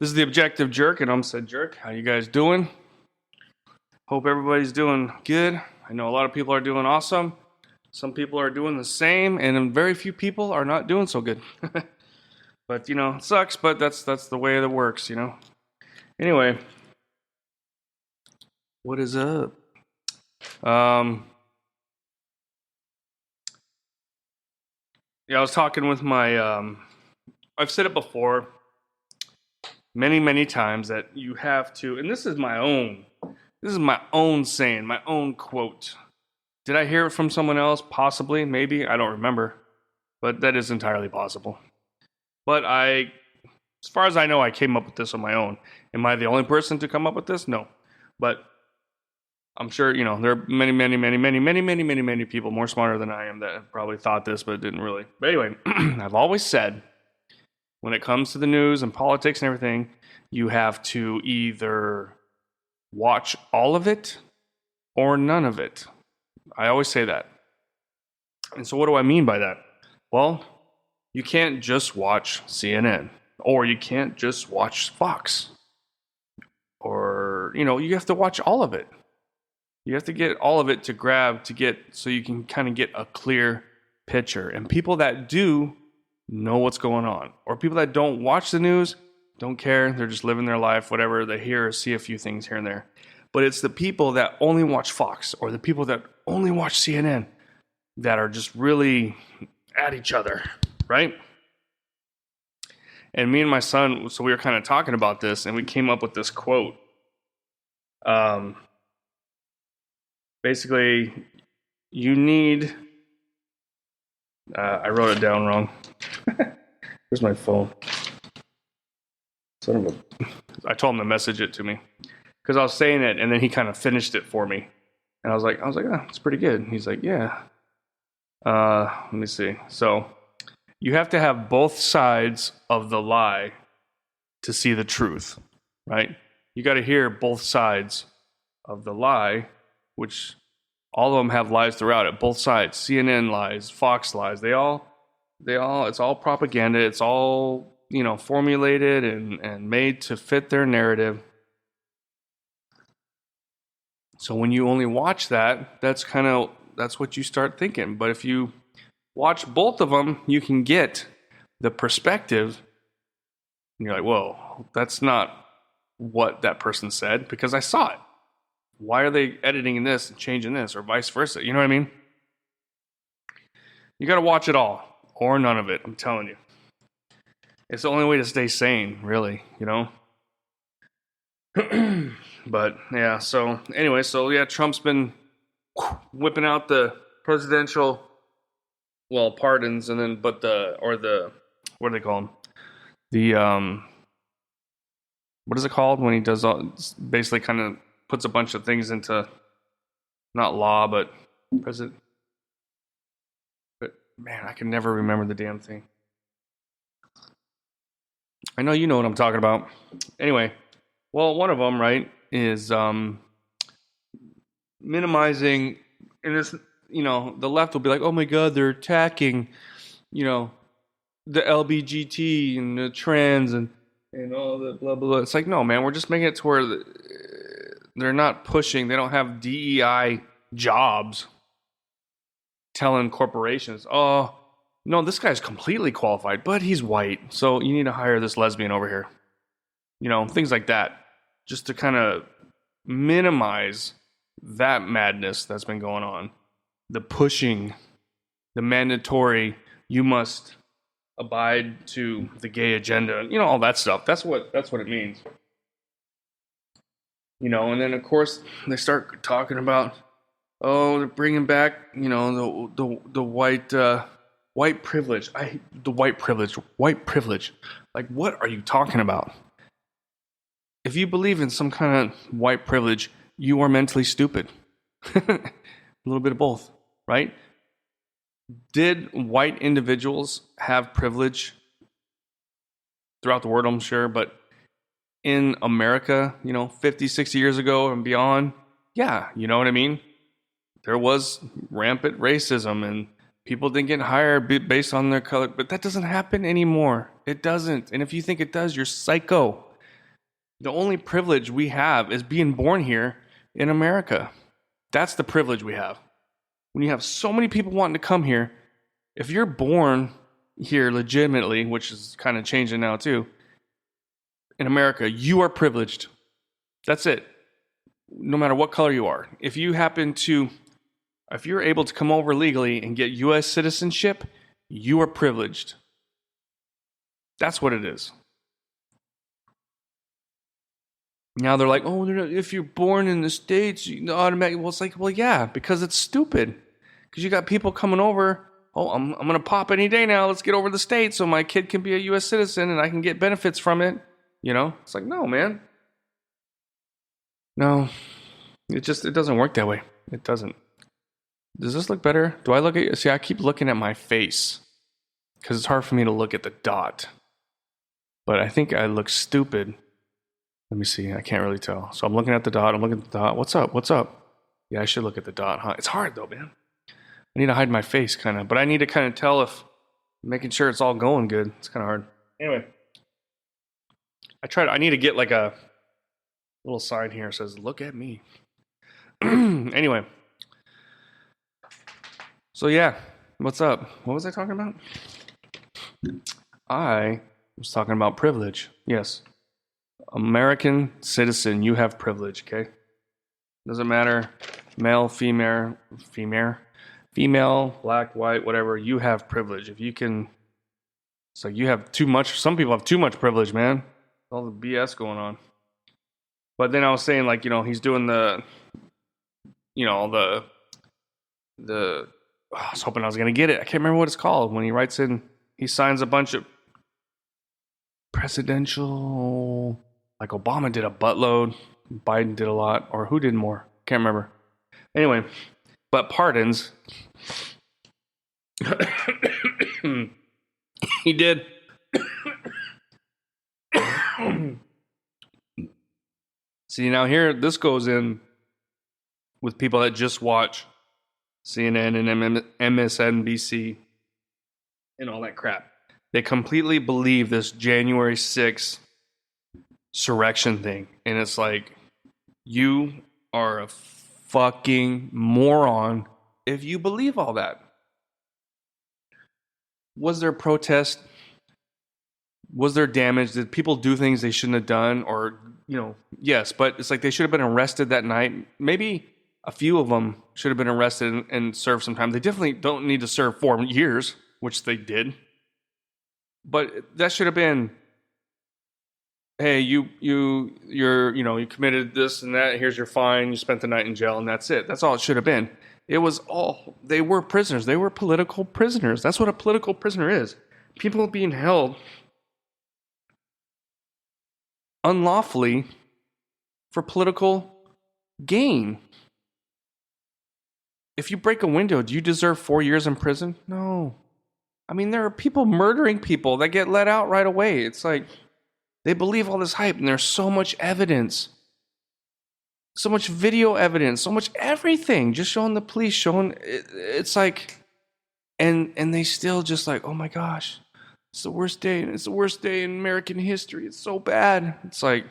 This is the Objective Jerk, and I'm said Jerk. How you guys doing? Hope everybody's doing good. I know a lot of people are doing awesome. Some people are doing the same, and very few people are not doing so good. But it sucks. But that's the way that works. Anyway, what is up? Yeah, I was talking with my. I've said it before, many times, that you have to, and this is my own. This is my own saying, my own quote. Did I hear it from someone else? Possibly, maybe. I don't remember, but that is entirely possible. But as far as I know, I came up with this on my own. Am I the only person to come up with this? No, but I'm sure there are many people more smarter than I am that have probably thought this, but didn't really. But anyway, I've always said, when it comes to the news and politics and everything, you have to either watch all of it or none of it. I always say that. And so what do I mean by that? Well, you can't just watch CNN, or you can't just watch Fox, or, you have to watch all of it. You have to get all of it so you can kind of get a clear picture. And people that do know what's going on, or people that don't watch the news, don't care. They're just living their life, whatever. They hear or see a few things here and there. But it's the people that only watch Fox, or the people that only watch CNN, that are just really at each other, right? And me and my son, so we were kind of talking about this, and we came up with this quote. Basically, you need... I wrote it down wrong. Where's my phone? I told him to message it to me, because I was saying it, and then he kind of finished it for me, and I was like, oh, it's pretty good. And he's like, yeah. Let me see. So you have to have both sides of the lie to see the truth, right? You got to hear both sides of the lie, which all of them have lies throughout it. Both sides. CNN lies, Fox lies. They all. It's all propaganda. It's all formulated and made to fit their narrative. So when you only watch that, that's what you start thinking. But if you watch both of them, you can get the perspective. And you're like, whoa, that's not what that person said, because I saw it. Why are they editing this and changing this, or vice versa? You know what I mean? You got to watch it all, or none of it. I'm telling you. It's the only way to stay sane, really, But yeah, so anyway, Trump's been whipping out the presidential, pardons, and then, what do they call them? The, what is it called when he does basically kind of puts a bunch of things into, not law, but president. But man, I can never remember the damn thing. I know you know what I'm talking about. Anyway, one of them, right, is minimizing, and this, the left will be like, oh my God, they're attacking, the LBGT and the trans and all the blah, blah, blah. It's like, no, man, we're just making it to where they're not pushing, they don't have DEI jobs telling corporations, oh, no, this guy's completely qualified, but he's white, so you need to hire this lesbian over here. Things like that. Just to kind of minimize that madness that's been going on. The pushing, the mandatory, you must abide to the gay agenda, all that stuff. That's what it means. And then of course they start talking about, they're bringing back, the white privilege. I hate the white privilege. White privilege. Like, what are you talking about? If you believe in some kind of white privilege, you are mentally stupid. A little bit of both, right? Did white individuals have privilege throughout the world? I'm sure, but in America, 50, 60 years ago and beyond, yeah, you know what I mean? There was rampant racism, and people didn't get hired based on their color, but that doesn't happen anymore. It doesn't. And if you think it does, you're psycho. The only privilege we have is being born here in America. That's the privilege we have. When you have so many people wanting to come here, if you're born here legitimately, which is kind of changing now too, in America, you are privileged. That's it. No matter what color you are. If you're able to come over legally and get U.S. citizenship, you are privileged. That's what it is. Now they're like, oh, if you're born in the States, you automatically. Well, it's like, well, yeah, because it's stupid. Because you got people coming over. Oh, I'm going to pop any day now. Let's get over the States so my kid can be a U.S. citizen and I can get benefits from it. You know, it's like, no, man. No, it doesn't work that way. It doesn't. Does this look better? Do I look at, see, I keep looking at my face because it's hard for me to look at the dot. But I think I look stupid. Let me see. I can't really tell. So I'm looking at the dot. What's up? What's up? Yeah, I should look at the dot, huh? It's hard though, man. I need to hide my face kind of, but I need to kind of tell if making sure it's all going good. It's kind of hard. Anyway, I need to get like a little sign here that says, look at me. Anyway. So yeah, what's up? What was I talking about? I was talking about privilege. Yes. American citizen, you have privilege, okay? Doesn't matter, male, female, black, white, whatever, you have privilege. If you can, it's like you have too much, some people have too much privilege, man. All the BS going on. But then I was saying, like, you know, he's doing I was hoping I was going to get it. I can't remember what it's called. When he writes in, he signs a bunch of presidential, like Obama did a buttload, Biden did a lot, or who did more? Can't remember. Anyway, but pardons. He did. See, now here, this goes in with people that just watch CNN and MSNBC and all that crap. They completely believe this January 6th surrection thing. And it's like, you are a fucking moron if you believe all that. Was there protest? Was there damage? Did people do things they shouldn't have done? Or, you know, yes, but it's like they should have been arrested that night. Maybe a few of them should have been arrested and served some time. They definitely don't need to serve 4 years, which they did. But that should have been, hey, you committed this and that. Here's your fine. You spent the night in jail, and that's it. That's all it should have been. It was all, they were prisoners. They were political prisoners. That's what a political prisoner is. People being held unlawfully for political gain. If you break a window, do you deserve 4 years in prison? No. I mean, there are people murdering people that get let out right away. It's like, they believe all this hype, and there's so much evidence. So much video evidence, so much everything, just showing the police, showing, it's like, and they still just like, oh my gosh, it's the worst day, and it's the worst day in American history. It's so bad. It's like,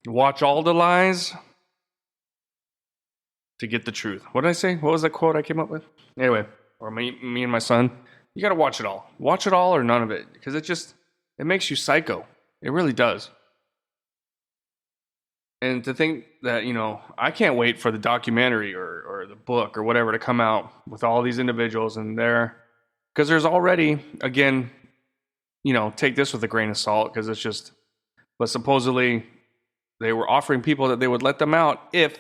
watch all the lies to get the truth. What did I say? What was that quote I came up with? Anyway, or me and my son, you got to watch it all. Watch it all or none of it, because it makes you psycho. It really does. And to think that, you know, I can't wait for the documentary or the book or whatever to come out with all these individuals and because there's already, again, you know, take this with a grain of salt, because it's just, but supposedly they were offering people that they would let them out if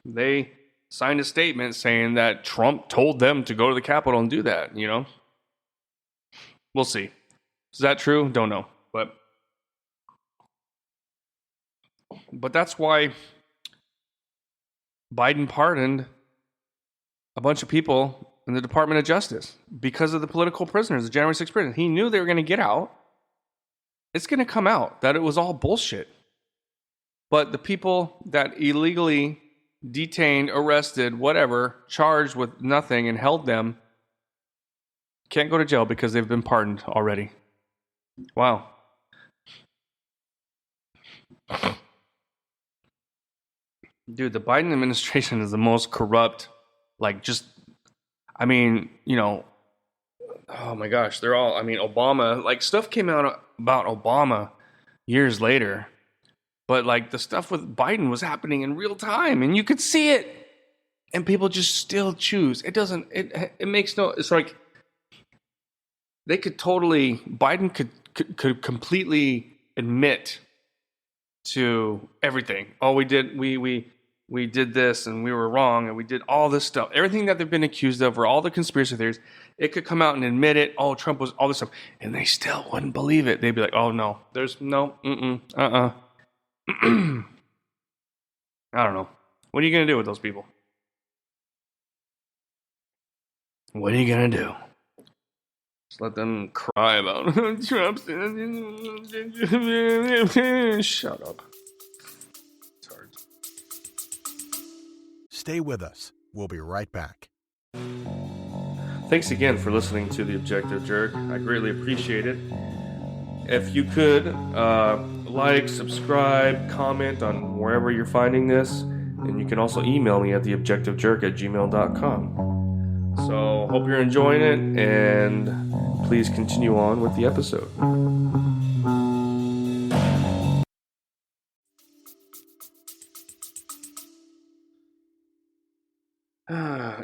they signed a statement saying that Trump told them to go to the Capitol and do that, you know? We'll see. Is that true? Don't know. But that's why Biden pardoned a bunch of people in the Department of Justice, because of the political prisoners, the January 6th prisoners. He knew they were going to get out. It's going to come out that it was all bullshit. But the people that illegally detained, arrested, whatever, charged with nothing and held them can't go to jail because they've been pardoned already. Wow. Dude, the Biden administration is the most corrupt, like, just, I mean, oh my gosh, they're all, I mean, Obama, like, stuff came out about Obama years later, but like the stuff with Biden was happening in real time and you could see it, and people just still choose. It makes no, it's like they could totally, Biden could completely admit to everything. Oh, we did this and we were wrong and we did all this stuff. Everything that they've been accused of, or all the conspiracy theories, it could come out and admit it. Oh, Trump was all this stuff, and they still wouldn't believe it. They'd be like, "Oh no, there's no, I don't know. What are you gonna do with those people? What are you gonna do? Just let them cry about Trump? Shut up. It's hard. Stay with us. We'll be right back. Thanks again for listening to The Objective Jerk. I greatly appreciate it. If you could, like, subscribe, comment on wherever you're finding this, and you can also email me at theobjectivejerk@gmail.com. So, hope you're enjoying it, and please continue on with the episode.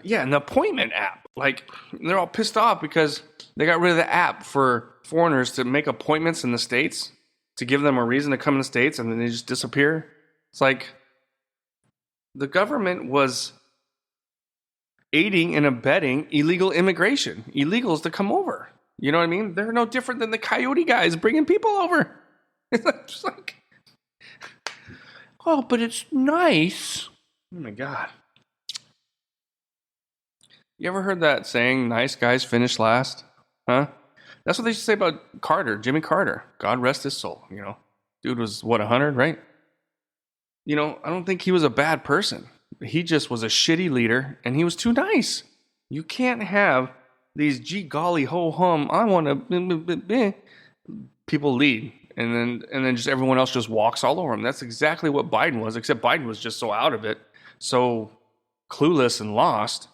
Yeah, an appointment app. Like, they're all pissed off because they got rid of the app for foreigners to make appointments in the States, to give them a reason to come in the States, and then they just disappear. It's like the government was aiding and abetting illegal immigration, illegals to come over. You know what I mean? They're no different than the coyote guys bringing people over. It's just like, oh, but it's nice. Oh my God. You ever heard that saying, nice guys finish last? Huh? That's what they used to say about Carter, Jimmy Carter. God rest his soul, Dude was, 100, right? I don't think he was a bad person. He just was a shitty leader, and he was too nice. You can't have these gee golly ho hum, I want to people lead, and then just everyone else just walks all over him. That's exactly what Biden was, except Biden was just so out of it, so clueless and lost.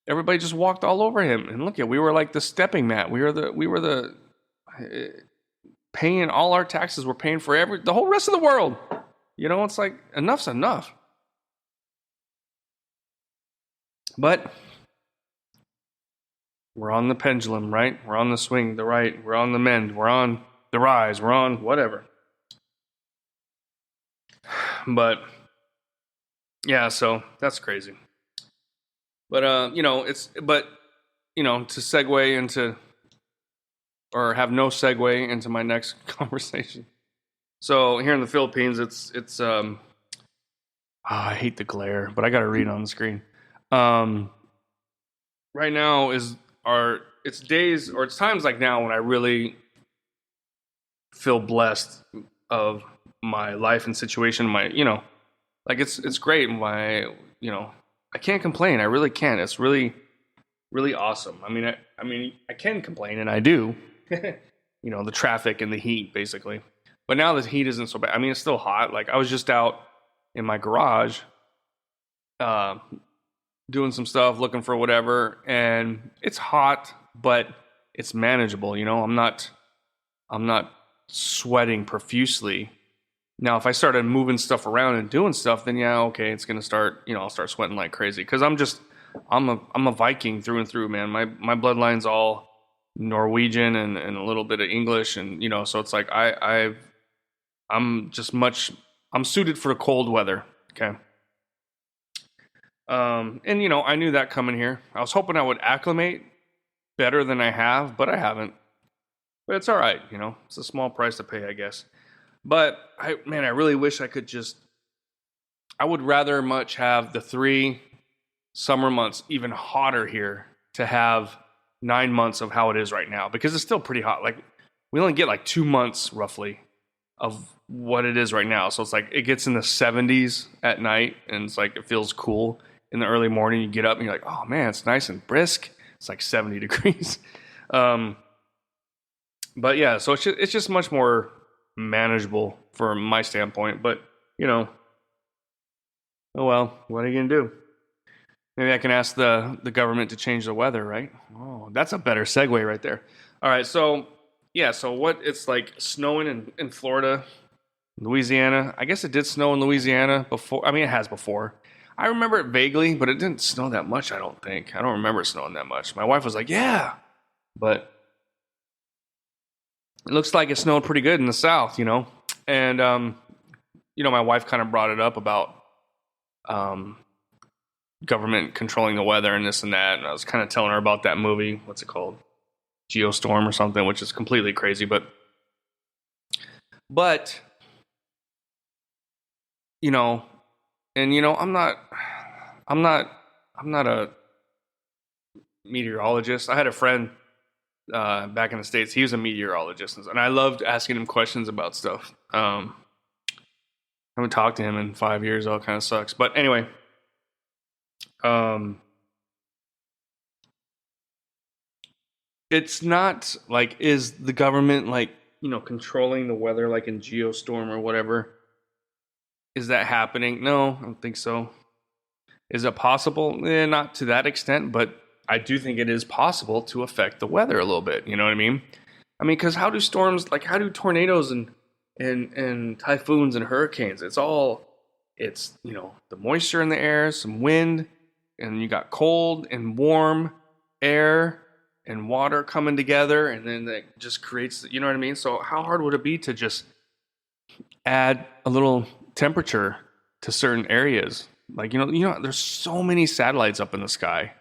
Everybody just walked all over him, and look, we were like the stepping mat. We were the paying all our taxes. We're paying for the whole rest of the world. It's like enough's enough. But we're on the pendulum, right? We're on the swing, the right. We're on the mend. We're on the rise. We're on whatever. But yeah, so that's crazy. But to segue into, or have no segue into my next conversation. So here in the Philippines, it's I hate the glare, but I got to read it on the screen. Right now it's days, or it's times like now when I really feel blessed of my life and situation. It's great. I can't complain. I really can't. It's really, really awesome. I mean, I can complain, and I do. The traffic and the heat, basically. But now the heat isn't so bad. I mean, it's still hot. Like, I was just out in my garage, doing some stuff, looking for whatever, and it's hot, but it's manageable. I'm not sweating profusely. Now, if I started moving stuff around and doing stuff, then yeah, okay, it's gonna start. I'll start sweating like crazy because I'm a Viking through and through, man. My bloodline's all Norwegian and a little bit of English, and so it's like I'm suited for the cold weather. Okay. And I knew that coming here. I was hoping I would acclimate better than I have, but I haven't. But it's all right, It's a small price to pay, I guess. But I really wish I could I would rather much have the 3 summer months even hotter here to have 9 months of how it is right now, because it's still pretty hot. Like, we only get like 2 months roughly of what it is right now. So it's like it gets in the 70s at night, and it's like it feels cool. In the early morning, you get up and you're like, oh man, it's nice and brisk. It's like 70 degrees. But yeah, so it's just much more manageable from my standpoint. But you know, oh well, what are you gonna do? Maybe I can ask the government to change the weather, right? Oh, that's a better segue right there. All right, so yeah, so what it's like snowing in Florida, Louisiana. I guess it did snow in Louisiana before. I mean, it has before. I remember it vaguely, but it didn't snow that much, I don't think. I don't remember it snowing that much. My wife was like, yeah, but it looks like it snowed pretty good in the South, you know? And, my wife kind of brought it up about um, government controlling the weather and this and that. And I was kind of telling her about that movie. What's it called? Geostorm or something, which is completely crazy. But, I'm not a meteorologist. I had a friend back in the States. He was a meteorologist, and I loved asking him questions about stuff. I haven't talked to him in 5 years. All kind of sucks. But anyway, it's not like, is the government like, controlling the weather like in Geostorm or whatever? Is that happening? No, I don't think so. Is it possible? Not to that extent, but I do think it is possible to affect the weather a little bit. You know what I mean? Because how do storms, like how do tornadoes and typhoons and hurricanes? It's the moisture in the air, some wind, and you got cold and warm air and water coming together, and then that just creates, you know what I mean? So how hard would it be to just add a little temperature to certain areas? Like, there's so many satellites up in the sky.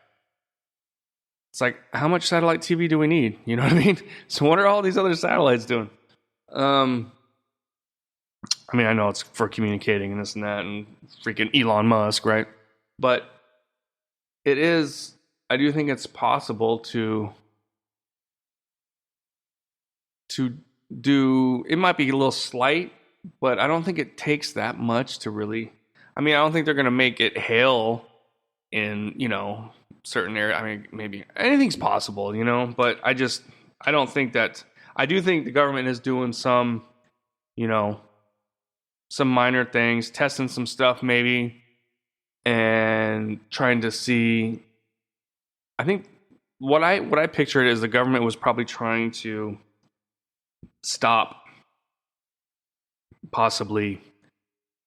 It's like, how much satellite TV do we need? You know what I mean? So what are all these other satellites doing? I know it's for communicating and this and that and freaking Elon Musk, right? But I do think it's possible to do, it might be a little slight, but I don't think it takes that much to really, I don't think they're going to make it hail in, certain area. Maybe anything's possible, but I don't think that, I do think the government is doing some, some minor things, testing some stuff maybe, and trying to see, I think what I pictured is the government was probably trying to stop possibly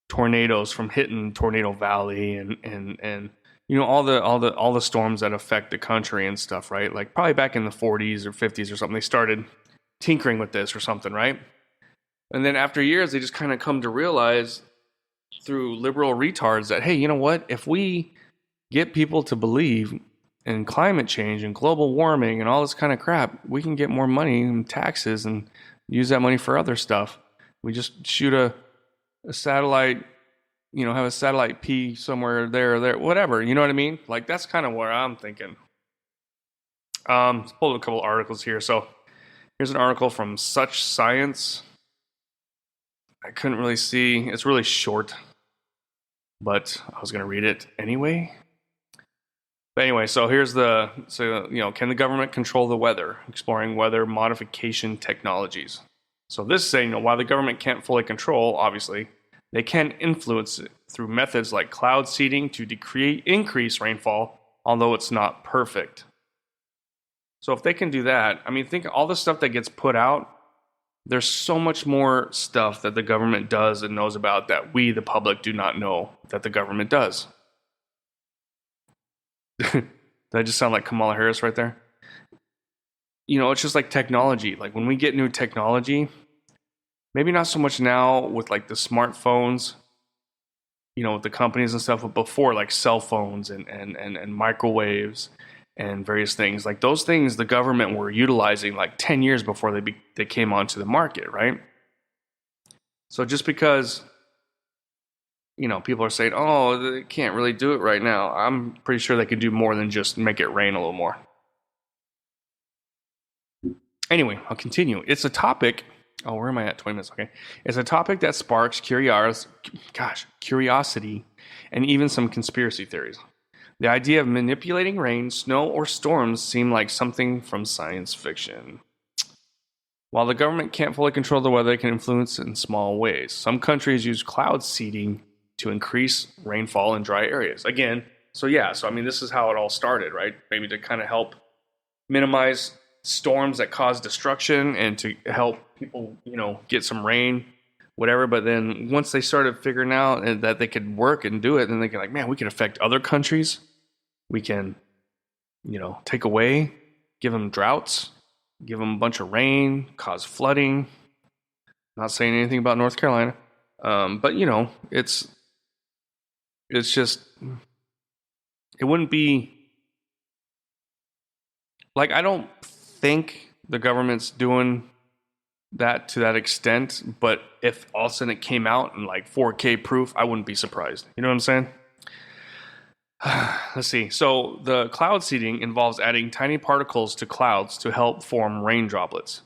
tornadoes from hitting Tornado Valley and all the storms that affect the country and stuff, right? Like probably back in the 40s or 50s or something, they started tinkering with this or something, right? And then after years, they just kind of come to realize through liberal retards that, hey, you know what? If we get people to believe in climate change and global warming and all this kind of crap, we can get more money and taxes and use that money for other stuff. We just shoot a satellite, have a satellite P somewhere there or there, whatever. You know what I mean? Like, that's kind of what I'm thinking. Let's pull a couple articles here. So here's an article from Such Science. I couldn't really see. It's really short, but I was going to read it anyway. But anyway, so can the government control the weather? Exploring weather modification technologies. So this is saying, while the government can't fully control, obviously, they can influence it through methods like cloud seeding to increase rainfall, although it's not perfect. So if they can do that, think all the stuff that gets put out, there's so much more stuff that the government does and knows about that we, the public, do not know that the government does. Did I just sound like Kamala Harris right there? It's just like technology. Like when we get new technology, maybe not so much now with like the smartphones, with the companies and stuff, but before, like cell phones and microwaves and various things. Like those things the government were utilizing like 10 years before they came onto the market, right? So just because people are saying, oh, they can't really do it right now, I'm pretty sure they could do more than just make it rain a little more. Anyway, I'll continue. It's a topic. Oh, where am I at? 20 minutes. Okay. It's a topic that sparks curiosity and even some conspiracy theories. The idea of manipulating rain, snow, or storms seem like something from science fiction. While the government can't fully control the weather, they can influence it in small ways. Some countries use cloud seeding to increase rainfall in dry areas. Again, so I mean, this is how it all started, right? Maybe to kind of help minimize storms that cause destruction and to help people, get some rain, whatever. But then once they started figuring out that they could work and do it, then they can like, man, we can affect other countries. We can, take away, give them droughts, give them a bunch of rain, cause flooding. Not saying anything about North Carolina, but it's just, it wouldn't be like, I don't think the government's doing that to that extent, but if all of a sudden it came out in like 4K proof, I wouldn't be surprised. You know what I'm saying? Let's see. So the cloud seeding involves adding tiny particles to clouds to help form rain droplets.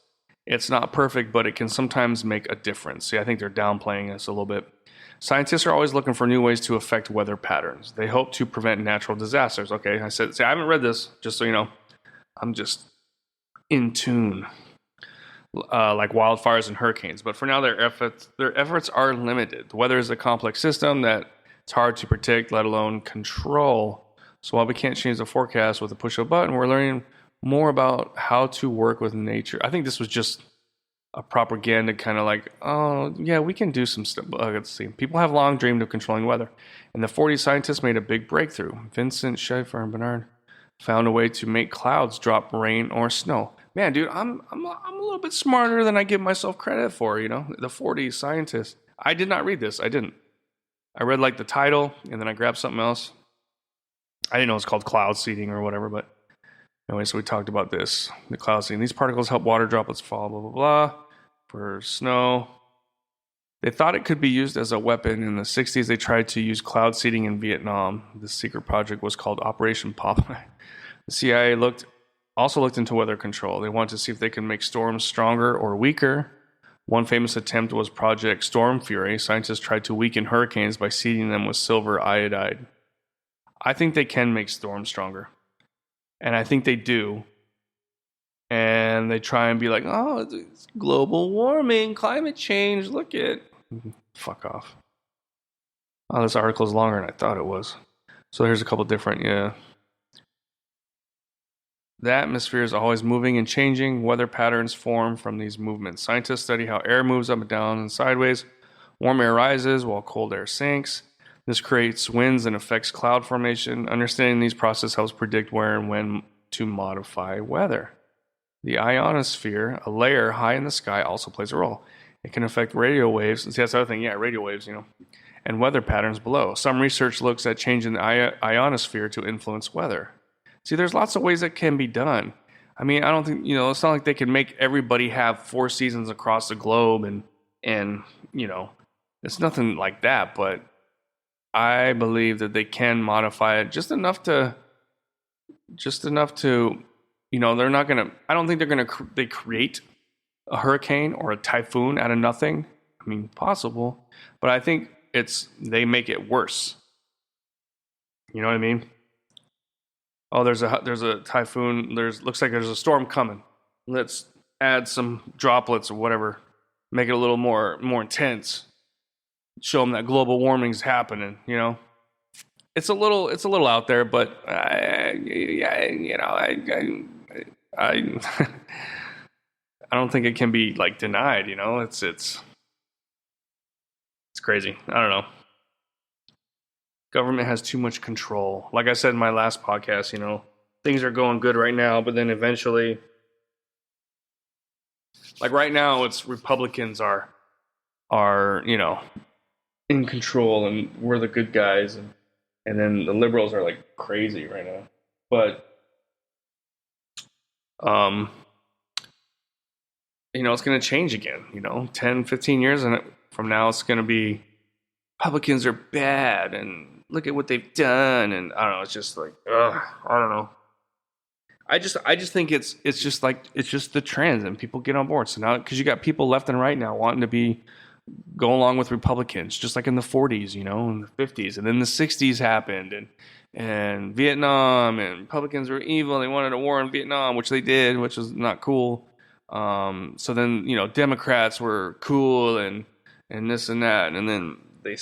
It's not perfect, but it can sometimes make a difference. See, I think they're downplaying this a little bit. Scientists are always looking for new ways to affect weather patterns. They hope to prevent natural disasters. Okay, I haven't read this, just so you know. I'm just in tune, like wildfires and hurricanes. But for now, their efforts are limited. The weather is a complex system that it's hard to predict, let alone control. So while we can't change the forecast with a push of a button, we're learning more about how to work with nature. I think this was just a propaganda kind of like, oh, yeah, we can do some stuff. Let's see. People have long dreamed of controlling weather. In the 40s, scientists made a big breakthrough. Vincent Schaefer and Bernard found a way to make clouds drop rain or snow. Man, dude, I'm a little bit smarter than I give myself credit for, the 40s scientists. I did not read this. I didn't. I read like the title and then I grabbed something else. I didn't know it's called cloud seeding or whatever, but anyway, so we talked about this. The cloud seeding. These particles help water droplets fall, blah, blah, blah, for snow. They thought it could be used as a weapon. In the 60s, they tried to use cloud seeding in Vietnam. The secret project was called Operation Popeye. The CIA also looked into weather control. They wanted to see if they could make storms stronger or weaker. One famous attempt was Project Storm Fury. Scientists tried to weaken hurricanes by seeding them with silver iodide. I think they can make storms stronger. And I think they do. And they try and be like, oh, it's global warming, climate change, look at. Fuck off. Oh, this article is longer than I thought it was. So here's a couple different, The atmosphere is always moving and changing. Weather patterns form from these movements. Scientists study how air moves up and down and sideways. Warm air rises while cold air sinks. This creates winds and affects cloud formation. Understanding these processes helps predict where and when to modify weather. The ionosphere, a layer high in the sky, also plays a role. It can affect radio waves. See, that's the other thing. Yeah, radio waves, and weather patterns below. Some research looks at changing the ionosphere to influence weather. See, there's lots of ways that can be done. I mean, I don't think, it's not like they can make everybody have 4 seasons across the globe and it's nothing like that, but I believe that they can modify it just enough to, they're not going to, I don't think they create a hurricane or a typhoon out of nothing. I mean, possible, but I think they make it worse. You know what I mean? Oh, there's a typhoon. Looks like there's a storm coming. Let's add some droplets or whatever. Make it a little more intense. Show them that global warming's happening. It's a little out there, but I don't think it can be like denied. It's crazy. I don't know. Government has too much control. Like I said in my last podcast, things are going good right now, but then eventually, like right now, it's Republicans are in control, and we're the good guys, and then the liberals are like crazy right now. But it's going to change again. 10, 15 years from now, it's going to be Republicans are bad and look at what they've done, and I don't know. It's just like, I don't know. I just think it's just the trends, and people get on board. So now, because you got people left and right now wanting to go along with Republicans, just like in the 40s, in the 50s, and then the 60s happened, and Vietnam, and Republicans were evil. They wanted a war in Vietnam, which they did, which was not cool. So then, Democrats were cool and this and that, and then they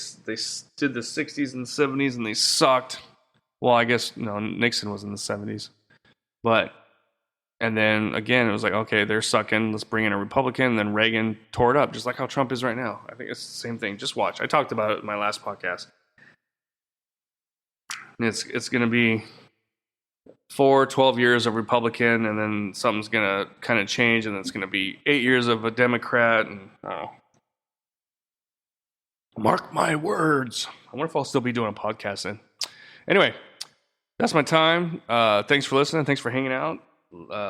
did the 60s and 70s and they sucked. Well, I guess Nixon was in the 70s, and then again it was like, okay, they're sucking. Let's bring in a Republican. And then Reagan tore it up, just like how Trump is right now. I think it's the same thing. Just watch. I talked about it in my last podcast. It's going to be 12 years of Republican, and then something's going to kind of change, and it's going to be 8 years of a Democrat. And mark my words. I wonder if I'll still be doing a podcast then. Anyway, that's my time. Thanks for listening. Thanks for hanging out.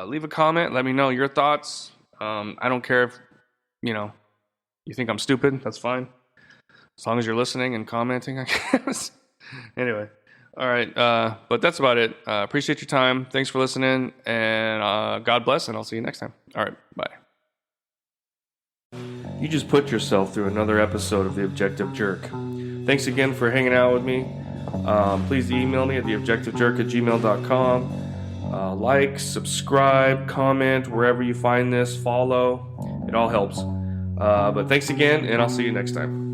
Leave a comment. Let me know your thoughts. I don't care if, you think I'm stupid. That's fine. As long as you're listening and commenting, I guess. Anyway. All right. But that's about it. Appreciate your time. Thanks for listening. And God bless. And I'll see you next time. All right. Bye. You just put yourself through another episode of The Objective Jerk. Thanks again for hanging out with me. Please email me at theobjectivejerk@gmail.com. Like, subscribe, comment, wherever you find this, follow. It all helps. But thanks again, and I'll see you next time.